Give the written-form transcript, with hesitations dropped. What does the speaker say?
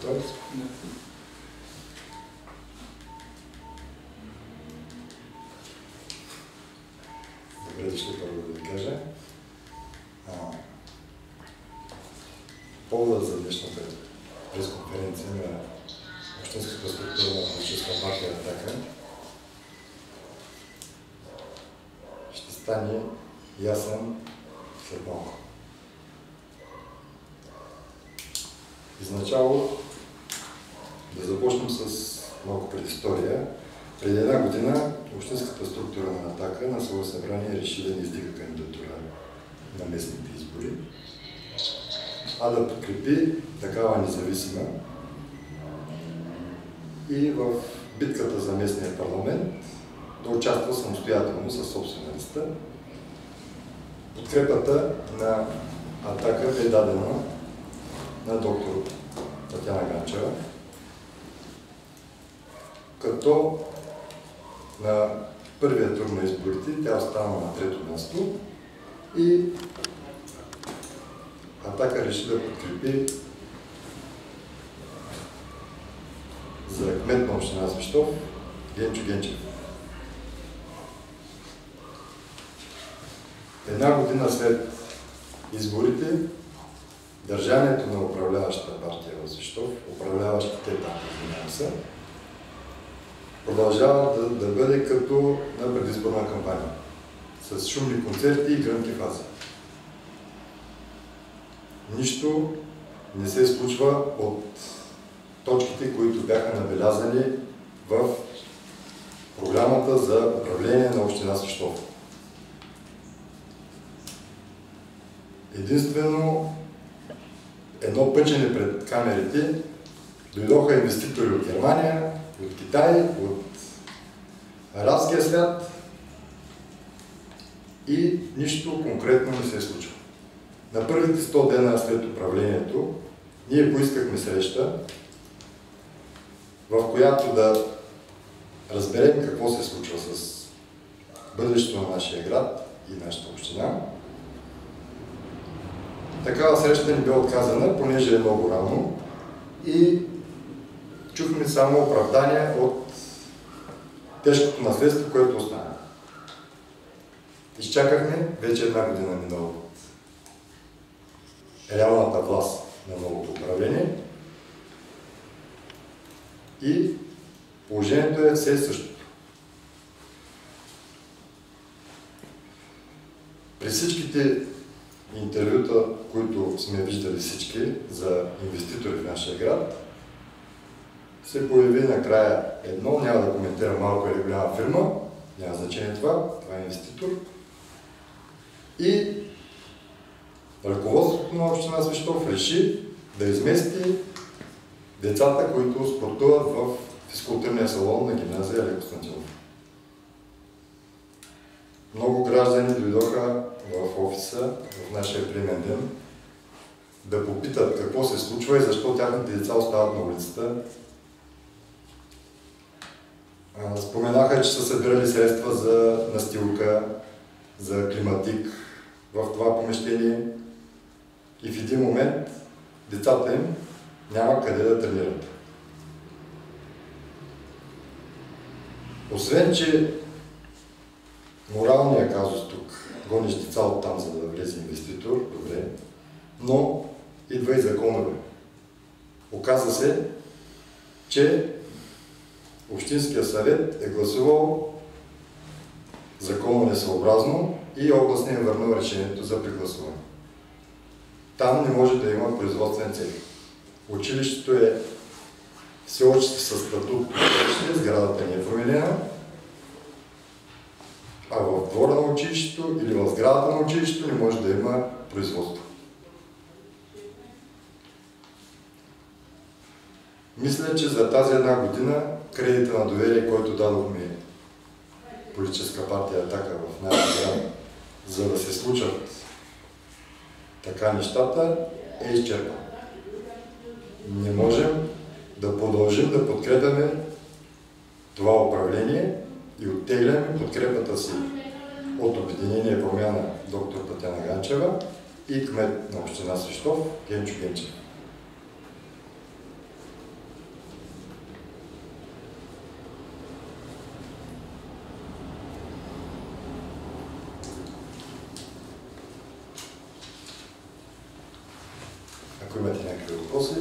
Добре дошли, първо да ви кажа. Повода за днешната пресконференция на Общинската структура на политическа партия „Атака“ ще стане ясен след малко. Изначало да започнем с малко предистория. Преди една година Общинската структура на „Атака“ на свое събрание реши да не издига кандидатура на местните избори, а да подкрепи такава независима и в битката за местния парламент да участва самостоятелно със собствена листа. Подкрепата на „Атака“ бе дадена на доктор Татяна Ганчева, като на първия тур на изборите тя остана на трето място и „Атака“ реши да подкрепи за кмет на община Свищов Генчо Генчев. Една година след изборите, държанието на управляващата партия в Свищов, управляващите партии, продължава да бъде като на предизборна кампания, с шумни концерти и гръмки фази. Нищо не се случва от точките, които бяха набелязани в програмата за управление на община Свищов. Единствено едно пъчене пред камерите дойдоха инвеститори от Германия, от Китай, от арабския свят и нищо конкретно не се случва. На първите 100 дена след управлението ние поискахме среща, в която да разберем какво се случва с бъдещето на нашия град и нашата община. Такава среща ни бе отказана, понеже е много рано и чухме само оправдания от тежкото наследство, което остана. Изчакахме вече една година минала от реалната власт на новото управление и положението е все същото. При всичките интервюта, които сме виждали всички за инвеститори в нашия град, се появи накрая едно, няма да коментирам малко или голяма фирма, няма значение това е инвеститор. И ръководството на община Свищов реши да измести децата, които спортуват в физкултурния салон на гимназия Алеко Стантилов. Много граждани дойдоха в офиса в нашия приемен ден да попитат какво се случва и защо тяхните деца остават на улицата. Споменаха, че са събирали средства за настилка, за климатик в това помещение и в един момент децата им няма къде да тренират. Освен, че моралният казус тук, гониш деца оттам, за да влезе инвеститор, добре, но идва и законове. Оказва се, че Общинския съвет е гласувал закононесъобразно и областният е върнал решението за прегласуване. Там не може да има производствен цели. Училището е все още със статут, сградата не е променена, а в двора на училището или в сградата на училището не може да има производство. Мисля, че за тази една година кредита на доверие, който дадохме политическа партия „Атака“ в нашия град, за да се случат така нещата, е изчерпан. Не можем да продължим да подкрепяме това управление и оттегляме подкрепата си от Обединение Промяна доктор Татяна Ганчева и кмет на община Свищов Генчо Генчев. Ако имате някакви въпроси,